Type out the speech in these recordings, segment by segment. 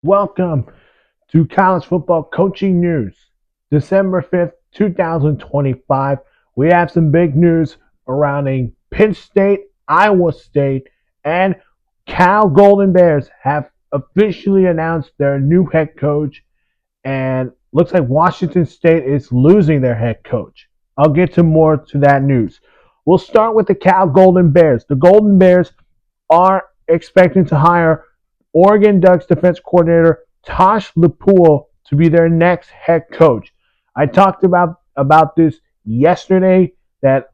Welcome to College Football Coaching News. December 5th, 2025. We have some big news surrounding Penn State, Iowa State, and Cal Golden Bears have officially announced their new head coach, and looks like Washington State is losing their head coach. I'll get to more to that news. We'll start with the Cal Golden Bears. The Golden Bears are expecting to hire Oregon Ducks defense coordinator Tosh Lepool to be their next head coach. I talked about this yesterday that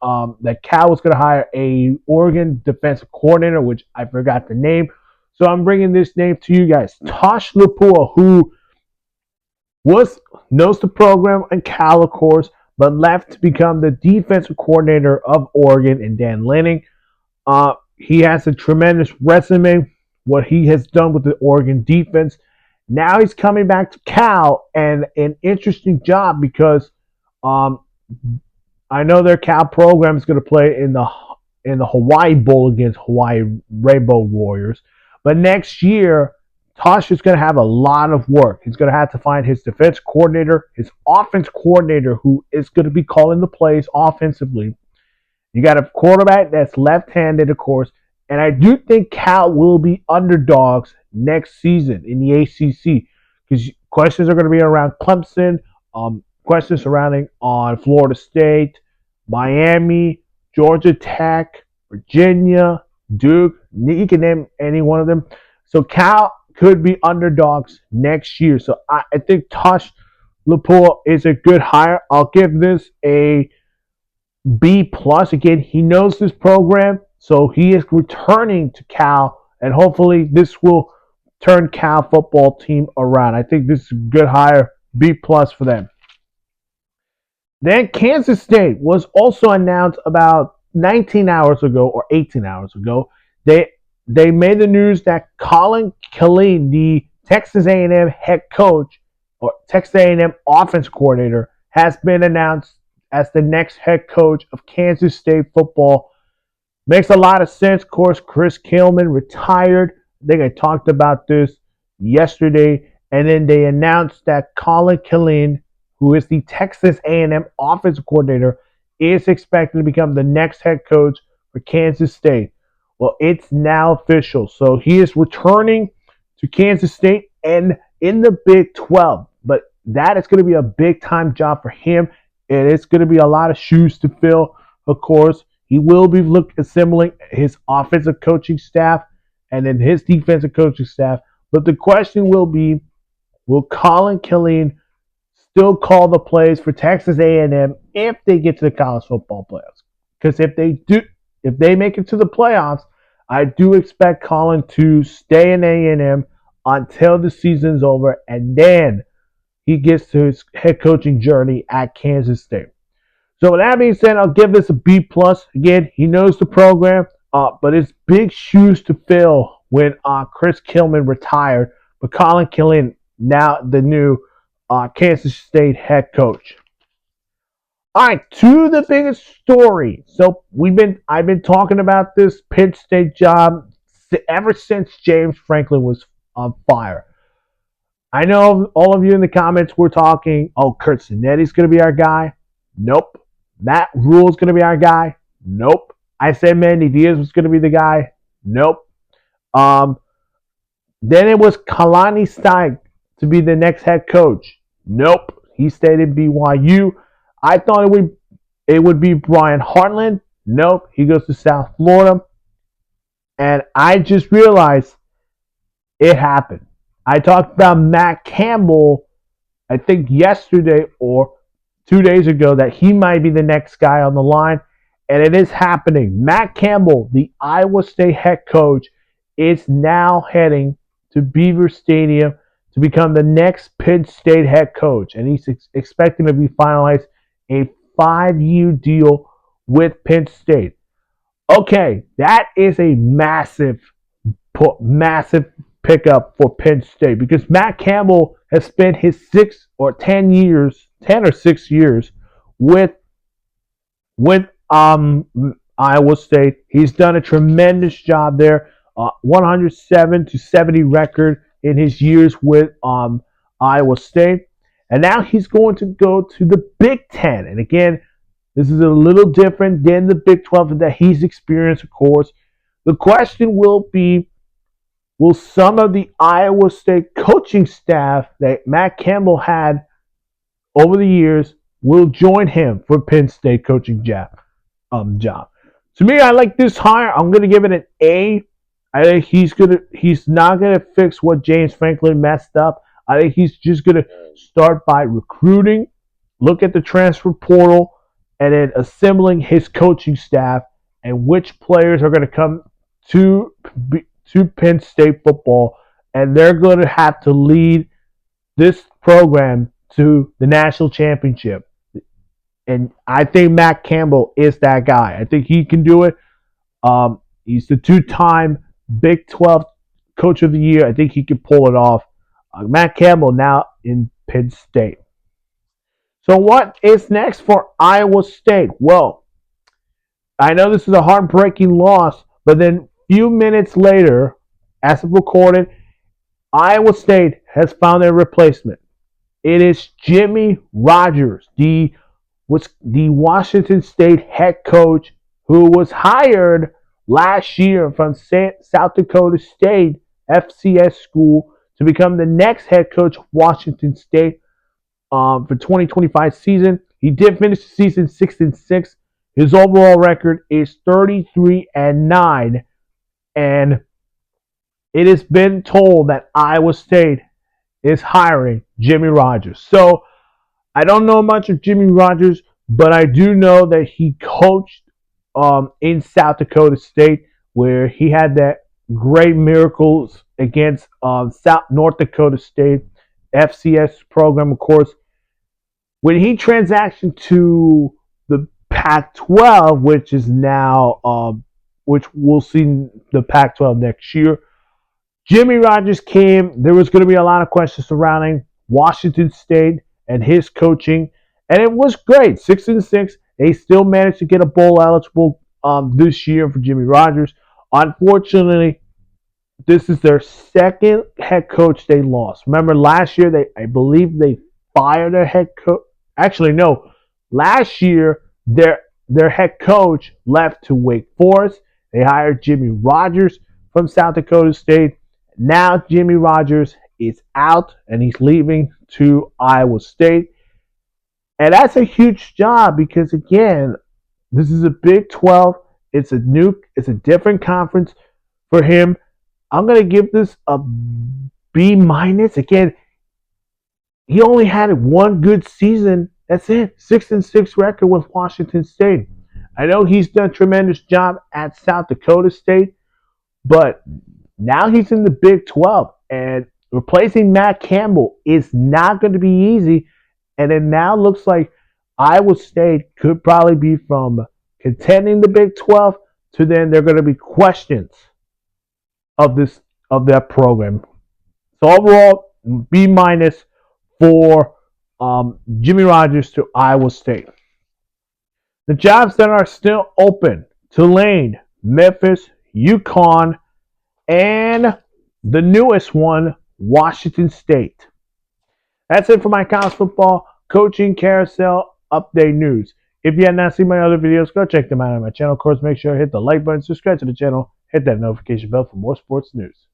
Cal was going to hire a Oregon defensive coordinator, which I forgot the name. So I'm bringing this name to you guys. Tosh Lepool, who knows the program and Cal, of course, but left to become the defensive coordinator of Oregon and Dan Lanning. He has a tremendous resume, what he has done with the Oregon defense. Now he's coming back to Cal, and an interesting job because I know their Cal program is going to play in the Hawaii Bowl against Hawaii Rainbow Warriors. But next year, Tosh is going to have a lot of work. He's going to have to find his defense coordinator, his offense coordinator, who is going to be calling the plays offensively. You got a quarterback that's left-handed, of course, and I do think Cal will be underdogs next season in the ACC because questions are going to be around Clemson, questions surrounding on Florida State, Miami, Georgia Tech, Virginia, Duke. You can name any one of them. So Cal could be underdogs next year. So I think Tosh Lepool is a good hire. I'll give this a B plus. Again, he knows this program, so he is returning to Cal, and hopefully this will turn Cal football team around. I think this is a good hire. B plus for them. Then Kansas State was also announced about 19 hours ago or 18 hours ago. They made the news that Colin Killeen, the Texas A&M head coach or Texas A&M offense coordinator, has been announced as the next head coach of Kansas State football. Makes a lot of sense. Of course, Chris Killman retired. I think I talked about this yesterday. And then they announced that Colin Killeen, who is the Texas A&M offensive coordinator, is expected to become the next head coach for Kansas State. Well, it's now official. So he is returning to Kansas State and in the Big 12. But that is going to be a big-time job for him. And it's going to be a lot of shoes to fill, of course. He will be assembling his offensive coaching staff and then his defensive coaching staff. But the question will be, will Colin Killeen still call the plays for Texas A&M if they get to the college football playoffs? Because if they make it to the playoffs, I do expect Colin to stay in A&M until the season's over, and then he gets to his head coaching journey at Kansas State. So with that being said, I'll give this a B plus. Again, he knows the program, but it's big shoes to fill when Chris Killman retired. But Colin Killeen, now the new Kansas State head coach. All right, to the biggest story. So I've been talking about this Penn State job ever since James Franklin was on fire. I know all of you in the comments were talking, oh, Kurt Sinetti's going to be our guy. Nope. Matt Rule's going to be our guy. Nope. I said Manny Diaz was going to be the guy. Nope. Then it was Kalani Stein to be the next head coach. Nope. He stayed in BYU. I thought it would be Brian Hartland. Nope. He goes to South Florida. And I just realized it happened. I talked about Matt Campbell, I think yesterday or 2 days ago, that he might be the next guy on the line, and it is happening. Matt Campbell, the Iowa State head coach, is now heading to Beaver Stadium to become the next Penn State head coach, and he's expecting to be finalized a 5-year deal with Penn State. Okay, that is a massive pickup for Penn State because Matt Campbell has spent his 10 or 6 years with Iowa State. He's done a tremendous job there. 107-70 record, in his years with Iowa State. And now he's going to go to the Big Ten. And again, this is a little different than the Big 12 that he's experienced, of course. The question will be, will some of the Iowa State coaching staff that Matt Campbell had over the years will join him for Penn State coaching job? To me, I like this hire. I'm going to give it an A. I think he's not gonna fix what James Franklin messed up. I think he's just gonna start by recruiting, look at the transfer portal, and then assembling his coaching staff and which players are gonna come to to Penn State football, and they're gonna have to lead this program to the national championship. And I think Matt Campbell is that guy. I think he can do it. He's the two-time Big 12 Coach of the Year. I think he can pull it off. Matt Campbell now in Penn State. So what is next for Iowa State? Well, I know this is a heartbreaking loss, but then a few minutes later, as of recorded, Iowa State has found their replacement. It is Jimmy Rogers, the Washington State head coach who was hired last year from South Dakota State FCS school to become the next head coach of Washington State for 2025 season. He did finish the season 6-6. His overall record is 33-9, and it has been told that Iowa State is hiring Jimmy Rogers. So I don't know much of Jimmy Rogers, but I do know that he coached in South Dakota State, where he had that great miracles against North Dakota State FCS program, of course. When he transitioned to the Pac-12, which is now, which we'll see the Pac-12 next year, Jimmy Rogers came. There was going to be a lot of questions surrounding Washington State and his coaching, and it was great. 6-6. They still managed to get a bowl eligible this year for Jimmy Rogers. Unfortunately, this is their second head coach they lost. Remember, last year I believe they fired their head coach. Actually, no. Last year their head coach left to Wake Forest. They hired Jimmy Rogers from South Dakota State. Now Jimmy Rogers is out and he's leaving to Iowa State. And that's a huge job because, again, this is a Big 12. It's a different conference for him. I'm going to give this a B-. Again, he only had one good season. That's it. 6-6 record with Washington State. I know he's done a tremendous job at South Dakota State, but now he's in the Big 12. And replacing Matt Campbell is not going to be easy. And it now looks like Iowa State could probably be from contending the Big 12 to then there are going to be questions of that program. So overall, B- for Jimmy Rogers to Iowa State. The jobs that are still open: Tulane, Memphis, UConn, and the newest one, Washington State. That's it for my college football coaching carousel update news. If you have not seen my other videos, go check them out on my channel. Of course, make sure to hit the like button, subscribe to the channel, hit that notification bell for more sports news.